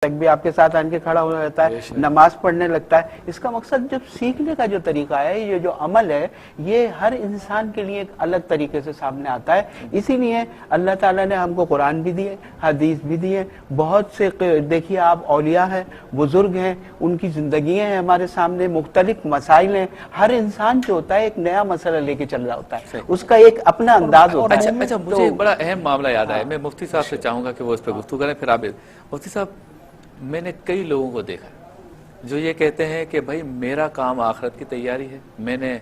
تک بھی آپ کے ساتھ آن کے کھڑا ہونے لگتا ہے, نماز پڑھنے لگتا ہے. اس کا مقصد جب سیکھنے کا جو طریقہ ہے, یہ جو عمل ہے, یہ ہر انسان کے لیے ایک الگ طریقے سے سامنے آتا ہے. اسی لیے اللہ تعالیٰ نے ہم کو قرآن بھی دیے, حدیث بھی دیے, بہت سے دیکھیے آپ اولیاء ہیں, بزرگ ہیں, ان کی زندگیاں ہیں ہمارے سامنے, مختلف مسائل ہیں. ہر انسان جو ہوتا ہے ایک نیا مسئلہ لے کے چل رہا ہوتا ہے, اس کا ایک اپنا انداز ہوتا ہے. اچھا مجھے ایک بڑا اہم معاملہ یاد آیا, میں مفتی صاحب سے چاہوں گا کہ وہ اس پہ گفتگو کریں, پھر عابد. مفتی صاحب, میں نے کئی لوگوں کو دیکھا جو یہ کہتے ہیں کہ بھائی میرا کام آخرت کی تیاری ہے. میں نے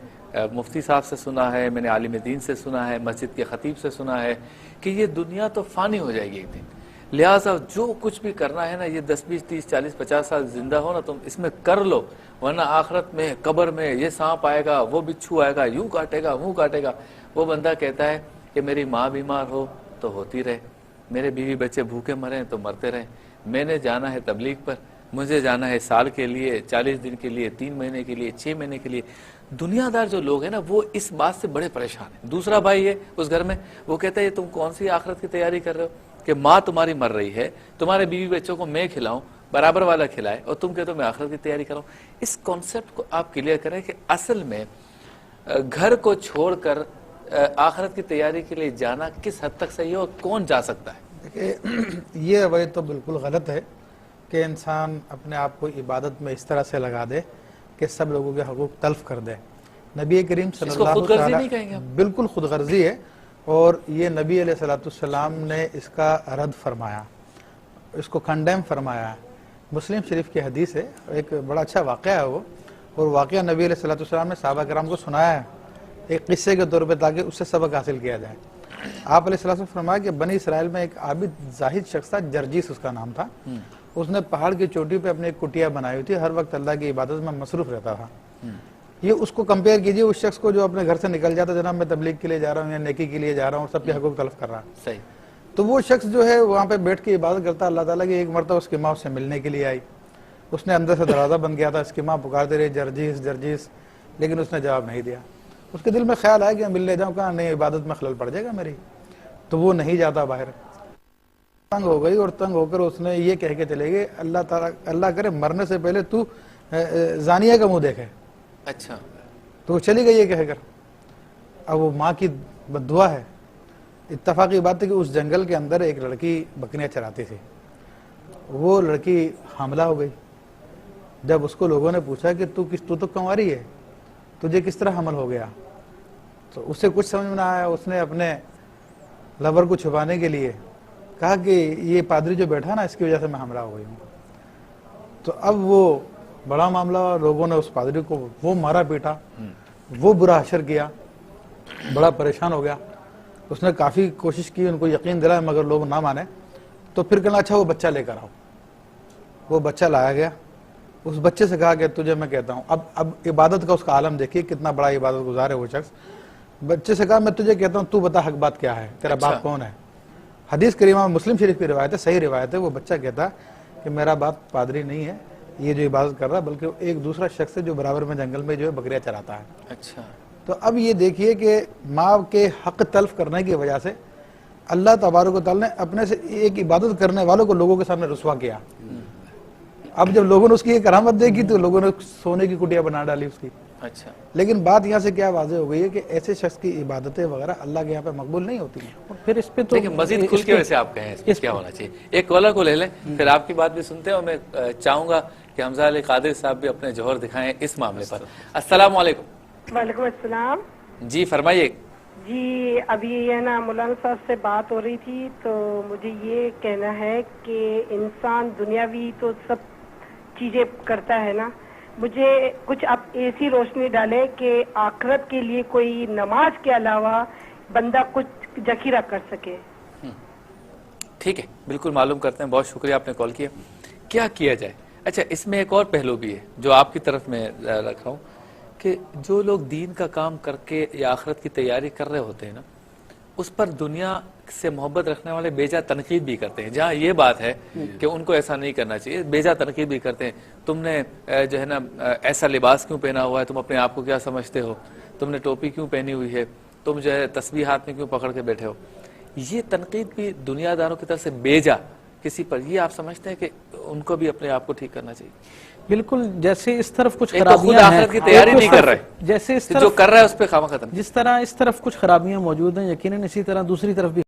مفتی صاحب سے سنا ہے, میں نے عالم دین سے سنا ہے, مسجد کے خطیب سے سنا ہے کہ یہ دنیا تو فانی ہو جائے گی ایک دن, لہٰذا جو کچھ بھی کرنا ہے نا, یہ 10 20 30 40 50 سال زندہ ہو نا, تم اس میں کر لو, ورنہ آخرت میں قبر میں یہ سانپ آئے گا, وہ بچھو آئے گا, یوں کاٹے گا, وہ کاٹے گا. وہ بندہ کہتا ہے کہ میری ماں بیمار ہو تو ہوتی رہے, میرے بیوی بچے بھوکے مریں تو مرتے رہیں, میں نے جانا ہے تبلیغ پر, مجھے جانا ہے سال کے لیے, 40 دن کے لیے, 3 مہینے کے لیے, 6 مہینے کے لیے. دنیا دار جو لوگ ہیں نا, وہ اس بات سے بڑے پریشان ہیں. دوسرا بھائی ہے اس گھر میں, وہ کہتا ہے تم کون سی آخرت کی تیاری کر رہے ہو کہ ماں تمہاری مر رہی ہے, تمہارے بیوی بچوں کو میں کھلاؤں, برابر والا کھلائے, اور تم کہتے ہو میں آخرت کی تیاری کر رہا ہوں. اس کانسیپٹ کو آپ کلیئر کریں کہ اصل میں گھر کو چھوڑ کر آخرت کی تیاری کے لیے جانا کس حد تک صحیح ہے اور کون جا سکتا ہے؟ دیکھیے, یہ رویہ تو بالکل غلط ہے کہ انسان اپنے آپ کو عبادت میں اس طرح سے لگا دے کہ سب لوگوں کے حقوق تلف کر دے. نبی کریم صلی اللہ علیہ وسلم, خود غرضی نہیں کہیں گے, بالکل خود غرضی ہے, اور یہ نبی علیہ السلام نے اس کا رد فرمایا, اس کو کنڈیم فرمایا ہے. مسلم شریف کی حدیث ہے, ایک بڑا اچھا واقعہ ہے وہ, اور واقعہ نبی علیہ السلام نے صحابہ کرام کو سنایا ہے ایک قصے کے طور پہ, تاکہ اس سے سبق حاصل کیا جائے. آپ علیہ السلام نے فرمایا کہ بنی اسرائیل میں ایک عابد زاہد شخص تھا, جرجیس اس کا نام تھا. اس نے پہاڑ کی چوٹی پہ اپنی ایک کٹیا بنائی ہوئی تھی, ہر وقت اللہ کی عبادت میں مصروف رہتا تھا. یہ اس کو کمپیئر کیجئے اس شخص کو جو اپنے گھر سے نکل جاتا, جناب میں تبلیغ کے لیے جا رہا ہوں یا نیکی کے لیے جا رہا ہوں, سب کے حقوق تلف کر رہا ہے. صحیح. تو وہ شخص جو ہے وہاں پہ بیٹھ کے عبادت کرتا اللہ تعالیٰ کی. ایک مرتبہ اس کی ماں اس سے ملنے کے لیے آئی, اس نے اندر سے دروازہ بند کیا تھا, اس کی ماں پکارتے رہی جرجیس جرجیس, لیکن اس نے جواب نہیں دیا. اس کے دل میں خیال آیا کہ ملنے جاؤں, کہاں نہیں, عبادت میں خلل پڑ جائے گا میری, تو وہ نہیں جاتا باہر. تنگ ہو گئی, اور تنگ ہو کر اس نے یہ کہہ کے چلے گئے, اللہ تعالیٰ اللہ کرے مرنے سے پہلے تو زانیہ کا منہ دیکھے. اچھا. تو وہ چلی گئی یہ کہہ کر. اب وہ ماں کی بد دعا ہے. اتفاقی بات ہے کہ اس جنگل کے اندر ایک لڑکی بکریاں چراتی تھی, وہ لڑکی حاملہ ہو گئی. جب اس کو لوگوں نے پوچھا کہ تو کنواری ہے, تجھے کس طرح حمل ہو گیا, تو اسے کچھ سمجھ میں نہ آیا. اس نے اپنے لور کو چھپانے کے لیے کہا کہ یہ پادری جو بیٹھا نا, اس کی وجہ سے میں حاملہ ہو گئی ہوں. تو اب وہ بڑا معاملہ, لوگوں نے اس پادری کو وہ مارا پیٹا, وہ برا حشر کیا, بڑا پریشان ہو گیا. اس نے کافی کوشش کی, ان کو یقین دلایا, مگر لوگ نہ مانے. تو پھر کہنا اچھا وہ بچہ لے کر آؤ. وہ بچہ لایا گیا. اس بچے سے کہا کہ تجھے میں کہتا ہوں, اب عبادت کا اس کا عالم دیکھیے, کتنا بڑا عبادت گزار ہے وہ شخص. بچے سے کہا میں تجھے کہتا ہوں, تو بتا حق بات کیا ہے, تیرا باپ کون ہے. حدیث کریمہ مسلم شریف کی روایت ہے, صحیح روایت ہے. وہ بچہ کہتا کہ میرا باپ پادری نہیں ہے یہ جو عبادت کر رہا, بلکہ ایک دوسرا شخص ہے جو برابر میں جنگل میں جو ہے بکریاں چراتا ہے. اچھا. تو اب یہ دیکھیے کہ ماں کے حق تلف کرنے کی وجہ سے اللہ تبارک و تعالی نے اپنے سے ایک عبادت کرنے والوں کو لوگوں کے سامنے رسوا کیا. اب جب لوگوں نے اس کی ایک کرامت دیکھی تو لوگوں نے سونے کی کٹیا بنا ڈالی اس کی. اچھا. لیکن بات یہاں سے کیا واضح ہو گئی ہے کہ ایسے شخص کی عبادتیں وغیرہ اللہ کے یہاں پہ مقبول نہیں ہوتی ہیں. پھر اس پہ تو مزید کھل کے ویسے آپ کہیں اس پہ کیا ہونا چاہیے. ایک کالر کو لے لیں, پھر آپ کی بات بھی سنتے ہیں, اور میں چاہوں گا کہ حمزہ علی قادری صاحب بھی اپنے جوہر دکھائیں اس معاملے پر. السلام علیکم. وعلیکم السلام. جی فرمائیے. جی ابھی یہ نا مولانا صاحب سے بات ہو رہی تھی, تو مجھے یہ کہنا ہے کہ انسان دنیاوی تو سب چیزیں کرتا ہے نا, مجھے کچھ آپ ایسی روشنی ڈالے کہ آخرت کے لیے کوئی نماز کے علاوہ بندہ کچھ ذخیرہ کر سکے. ٹھیک ہے, بالکل معلوم کرتے ہیں. بہت شکریہ آپ نے کال کیا. کیا کیا جائے. اچھا, اس میں ایک اور پہلو بھی ہے جو آپ کی طرف میں رکھ رہا ہوں, کہ جو لوگ دین کا کام کر کے یا آخرت کی تیاری کر رہے ہوتے ہیں نا, اس پر دنیا سے محبت رکھنے والے بیجا تنقید بھی کرتے ہیں. جہاں یہ بات ہے کہ ان کو ایسا نہیں کرنا چاہیے, بیجا تنقید بھی کرتے ہیں. تم نے جو ہے نا ایسا لباس کیوں پہنا ہوا ہے, تم اپنے آپ کو کیا سمجھتے ہو, تم نے ٹوپی کیوں پہنی ہوئی ہے, تم جو ہے تسبیح ہاتھ میں کیوں پکڑ کے بیٹھے ہو. یہ تنقید بھی دنیا داروں کی طرف سے بیجا کسی پر، یہ آپ سمجھتے ہیں کہ ان کو بھی اپنے آپ کو ٹھیک کرنا چاہیے؟ بالکل، جیسے اس طرف کچھ ایک تو خود خرابیاں ہیں، آخرت کی تیاری نہیں کر رہے، جیسے اس جو طرف کر رہا ہے اس پہ خامہ ختم. جس طرح اس طرف کچھ خرابیاں موجود ہیں، یقیناً اسی طرح دوسری طرف بھی